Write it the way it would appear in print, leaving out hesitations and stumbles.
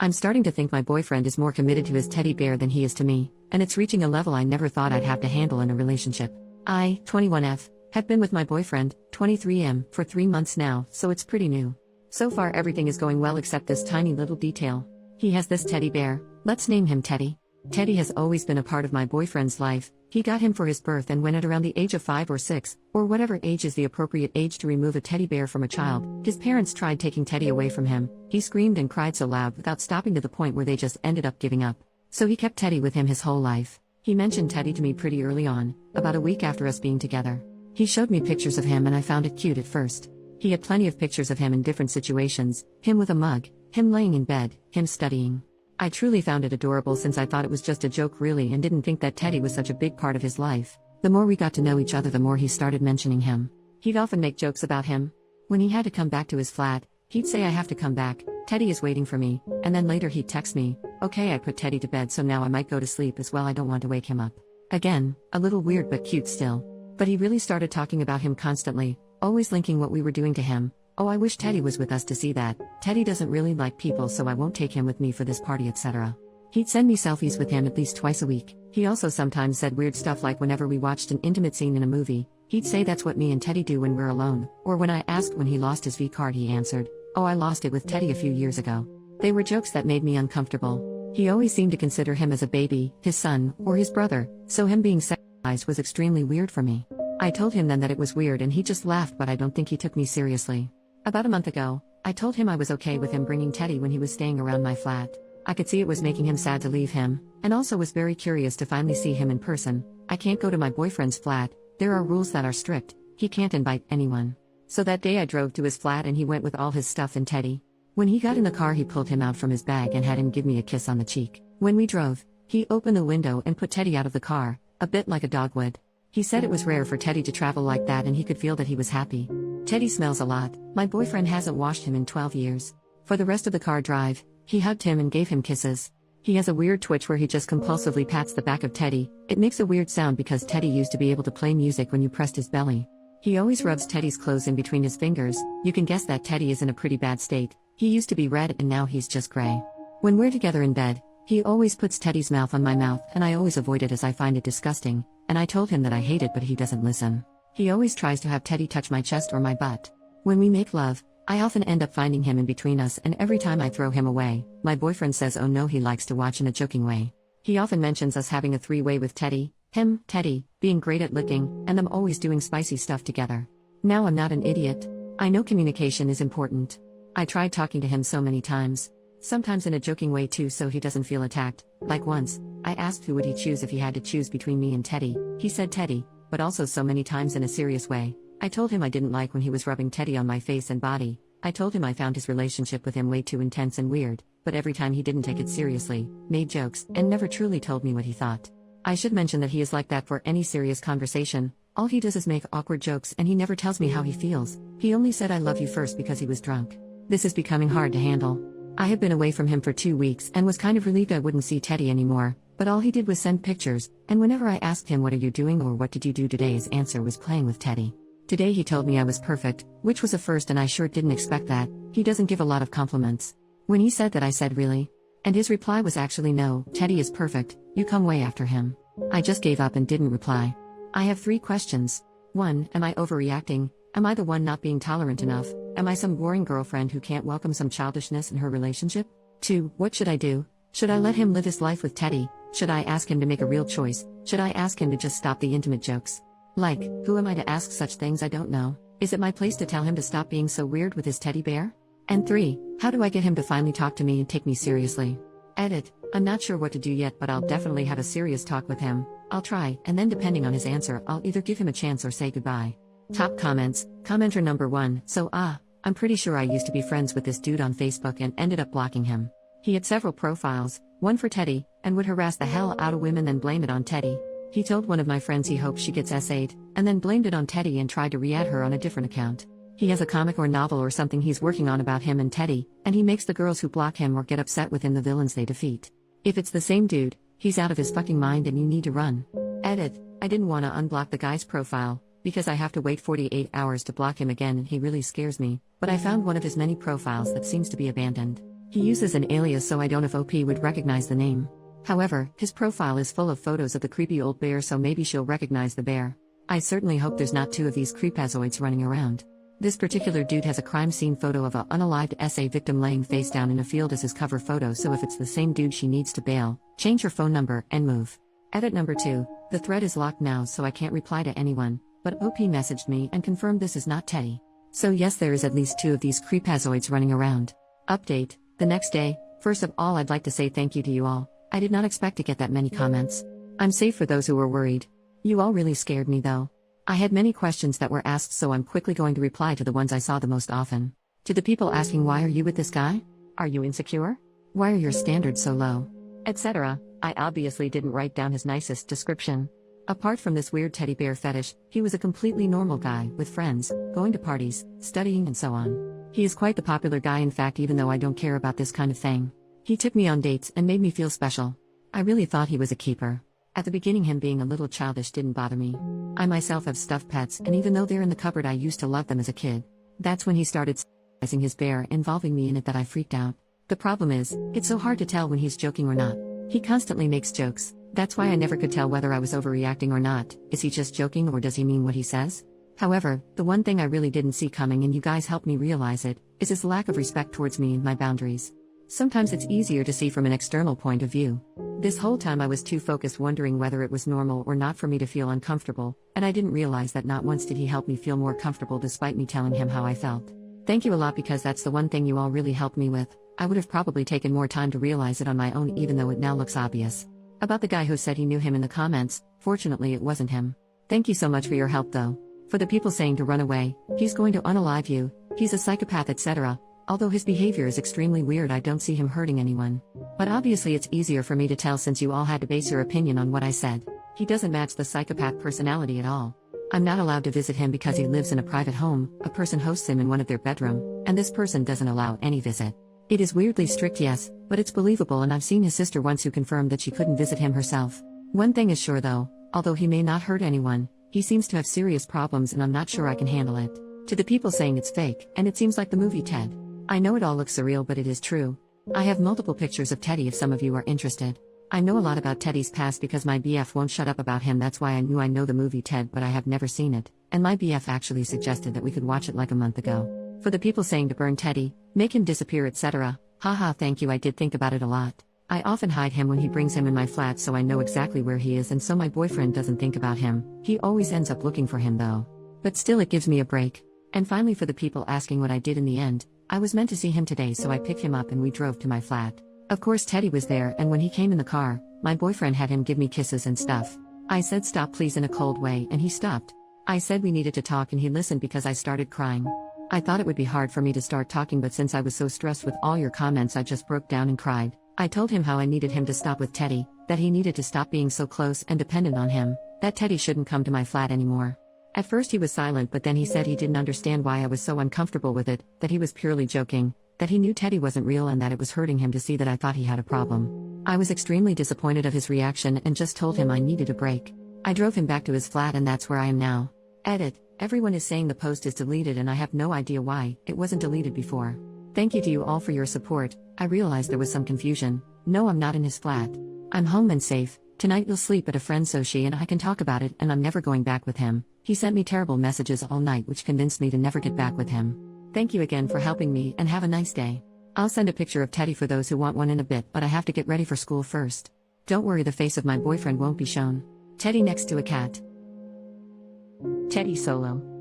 I'm starting to think my boyfriend is more committed to his teddy bear than he is to me, and it's reaching a level I never thought I'd have to handle in a relationship. I, 21F, have been with my boyfriend, 23M, for 3 months now, so it's pretty new. So far everything is going well except this tiny little detail. He has this teddy bear, let's name him Teddy. Teddy has always been a part of my boyfriend's life. He got him for his birth, and when at around the age of 5 or 6, or whatever age is the appropriate age to remove a teddy bear from a child, his parents tried taking Teddy away from him. He screamed and cried so loud without stopping, to the point where they just ended up giving up. So he kept Teddy with him his whole life. He mentioned Teddy to me pretty early on, about a week after us being together. He showed me pictures of him and I found it cute at first. He had plenty of pictures of him in different situations, him with a mug, him laying in bed, him studying. I truly found it adorable, since I thought it was just a joke really, and didn't think that Teddy was such a big part of his life. The more we got to know each other, the more he started mentioning him. He'd often make jokes about him. When he had to come back to his flat, he'd say, "I have to come back, Teddy is waiting for me," and then later he'd text me, "Okay, I put Teddy to bed, so now I might go to sleep as well, I don't want to wake him up." Again, a little weird but cute still. But he really started talking about him constantly, always linking what we were doing to him. "Oh, I wish Teddy was with us to see that. Teddy doesn't really like people, so I won't take him with me for this party, etc." He'd send me selfies with him at least twice a week. He also sometimes said weird stuff, like whenever we watched an intimate scene in a movie, he'd say that's what me and Teddy do when we're alone. Or when I asked when he lost his V card, he answered, "Oh, I lost it with Teddy a few years ago." They were jokes that made me uncomfortable. He always seemed to consider him as a baby, his son, or his brother, so him being sexualized was extremely weird for me. I told him then that it was weird and he just laughed, but I don't think he took me seriously. About a month ago, I told him I was okay with him bringing Teddy when he was staying around my flat. I could see it was making him sad to leave him, and also was very curious to finally see him in person. I can't go to my boyfriend's flat, there are rules that are strict, he can't invite anyone. So that day I drove to his flat and he went with all his stuff and Teddy. When he got in the car, he pulled him out from his bag and had him give me a kiss on the cheek. When we drove, he opened the window and put Teddy out of the car, a bit like a dog would. He said it was rare for Teddy to travel like that and he could feel that he was happy. Teddy smells a lot, my boyfriend hasn't washed him in 12 years. For the rest of the car drive, he hugged him and gave him kisses. He has a weird twitch where he just compulsively pats the back of Teddy. It makes a weird sound because Teddy used to be able to play music when you pressed his belly. He always rubs Teddy's clothes in between his fingers. You can guess that Teddy is in a pretty bad state. He used to be red and now he's just gray. When we're together in bed, he always puts Teddy's mouth on my mouth, and I always avoid it as I find it disgusting, and I told him that I hate it, but he doesn't listen. He always tries to have Teddy touch my chest or my butt. When we make love, I often end up finding him in between us, and every time I throw him away, my boyfriend says oh no, he likes to watch in a joking way. He often mentions us having a three-way with Teddy, him, Teddy, being great at licking, and them always doing spicy stuff together. Now I'm not an idiot. I know communication is important. I tried talking to him so many times. Sometimes in a joking way too, so he doesn't feel attacked. Like once, I asked who would he choose if he had to choose between me and Teddy. He said Teddy, but also so many times in a serious way. I told him I didn't like when he was rubbing Teddy on my face and body. I told him I found his relationship with him way too intense and weird, but every time he didn't take it seriously, made jokes, and never truly told me what he thought. I should mention that he is like that for any serious conversation. All he does is make awkward jokes and he never tells me how he feels. He only said I love you first because he was drunk. This is becoming hard to handle. I have been away from him for 2 weeks and was kind of relieved I wouldn't see Teddy anymore, but all he did was send pictures, and whenever I asked him what are you doing or what did you do today, his answer was playing with Teddy. Today he told me I was perfect, which was a first, and I sure didn't expect that. He doesn't give a lot of compliments. When he said that, I said really? And his reply was actually no, Teddy is perfect, you come way after him. I just gave up and didn't reply. I have 3 questions. 1. Am I overreacting? Am I the one not being tolerant enough? Am I some boring girlfriend who can't welcome some childishness in her relationship? 2. What should I do? Should I let him live his life with Teddy? Should I ask him to make a real choice? Should I ask him to just stop the intimate jokes? Like, who am I to ask such things? I don't know. Is it my place to tell him to stop being so weird with his teddy bear? And 3. How do I get him to finally talk to me and take me seriously? Edit. I'm not sure what to do yet, but I'll definitely have a serious talk with him. I'll try, and then depending on his answer, I'll either give him a chance or say goodbye. Top comments. Commenter number 1. So I'm pretty sure I used to be friends with this dude on Facebook and ended up blocking him. He had several profiles, one for Teddy, and would harass the hell out of women then blame it on Teddy. He told one of my friends he hopes she gets SA'd, and then blamed it on Teddy and tried to re-add her on a different account. He has a comic or novel or something he's working on about him and Teddy, and he makes the girls who block him or get upset with him the villains they defeat. If it's the same dude, he's out of his fucking mind and you need to run. Edit. I didn't want to unblock the guy's profile, because I have to wait 48 hours to block him again and he really scares me, but I found one of his many profiles that seems to be abandoned. He uses an alias, so I don't know if OP would recognize the name. However, his profile is full of photos of the creepy old bear, so maybe she'll recognize the bear. I certainly hope there's not two of these creepazoids running around. This particular dude has a crime scene photo of a unalived SA victim laying face down in a field as his cover photo, so if it's the same dude, she needs to bail, change her phone number, and move. Edit number 2. The thread is locked now, so I can't reply to anyone, but OP messaged me and confirmed this is not Teddy. So yes, there is at least two of these creepazoids running around. Update. The next day. First of all, I'd like to say thank you to you all. I did not expect to get that many comments. I'm safe for those who were worried. You all really scared me though. I had many questions that were asked, so I'm quickly going to reply to the ones I saw the most often. To the people asking, why are you with this guy? Are you insecure? Why are your standards so low? Etc. I obviously didn't write down his nicest description. Apart from this weird teddy bear fetish, he was a completely normal guy, with friends, going to parties, studying and so on. He is quite the popular guy, in fact, even though I don't care about this kind of thing. He took me on dates and made me feel special. I really thought he was a keeper. At the beginning, him being a little childish didn't bother me. I myself have stuffed pets, and even though they're in the cupboard, I used to love them as a kid. That's when he started sizing his bear, involving me in it, that I freaked out. The problem is, it's so hard to tell when he's joking or not. He constantly makes jokes. That's why I never could tell whether I was overreacting or not. Is he just joking, or does he mean what he says? However, the one thing I really didn't see coming, and you guys helped me realize it, is his lack of respect towards me and my boundaries. Sometimes it's easier to see from an external point of view. This whole time I was too focused wondering whether it was normal or not for me to feel uncomfortable, and I didn't realize that not once did he help me feel more comfortable despite me telling him how I felt. Thank you a lot, because that's the one thing you all really helped me with. I would have probably taken more time to realize it on my own, even though it now looks obvious. About the guy who said he knew him in the comments, fortunately it wasn't him. Thank you so much for your help though. For the people saying to run away, he's going to unalive you, he's a psychopath, etc. Although his behavior is extremely weird, I don't see him hurting anyone. But obviously it's easier for me to tell since you all had to base your opinion on what I said. He doesn't match the psychopath personality at all. I'm not allowed to visit him because he lives in a private home, a person hosts him in one of their bedroom, and this person doesn't allow any visit. It is weirdly strict, yes, but it's believable, and I've seen his sister once who confirmed that she couldn't visit him herself. One thing is sure though, although he may not hurt anyone, he seems to have serious problems and I'm not sure I can handle it. To the people saying it's fake, and it seems like the movie Ted. I know it all looks surreal, but it is true. I have multiple pictures of Teddy if some of you are interested. I know a lot about Teddy's past because my BF won't shut up about him. That's why I knew I know the movie Ted, but I have never seen it, and my BF actually suggested that we could watch it like a month ago. For the people saying to burn Teddy, make him disappear, etc. Haha, thank you, I did think about it a lot. I often hide him when he brings him in my flat, so I know exactly where he is, and so my boyfriend doesn't think about him. He always ends up looking for him though. But still, it gives me a break. And finally, for the people asking what I did in the end, I was meant to see him today, so I picked him up and we drove to my flat. Of course Teddy was there, and when he came in the car, my boyfriend had him give me kisses and stuff. I said stop please in a cold way, and he stopped. I said we needed to talk, and he listened because I started crying. I thought it would be hard for me to start talking, but since I was so stressed with all your comments, I just broke down and cried. I told him how I needed him to stop with Teddy, that he needed to stop being so close and dependent on him, that Teddy shouldn't come to my flat anymore. At first he was silent, but then he said he didn't understand why I was so uncomfortable with it, that he was purely joking, that he knew Teddy wasn't real, and that it was hurting him to see that I thought he had a problem. I was extremely disappointed of his reaction and just told him I needed a break. I drove him back to his flat, and that's where I am now. Edit. Everyone is saying the post is deleted, and I have no idea why it wasn't deleted before. Thank you to you all for your support. I realized there was some confusion. No, I'm not in his flat. I'm home and safe. Tonight you'll sleep at a friend so she and I can talk about it, and I'm never going back with him. He sent me terrible messages all night which convinced me to never get back with him. Thank you again for helping me, and have a nice day. I'll send a picture of Teddy for those who want one in a bit, but I have to get ready for school first. Don't worry, the face of my boyfriend won't be shown. Teddy next to a cat. Teddy solo.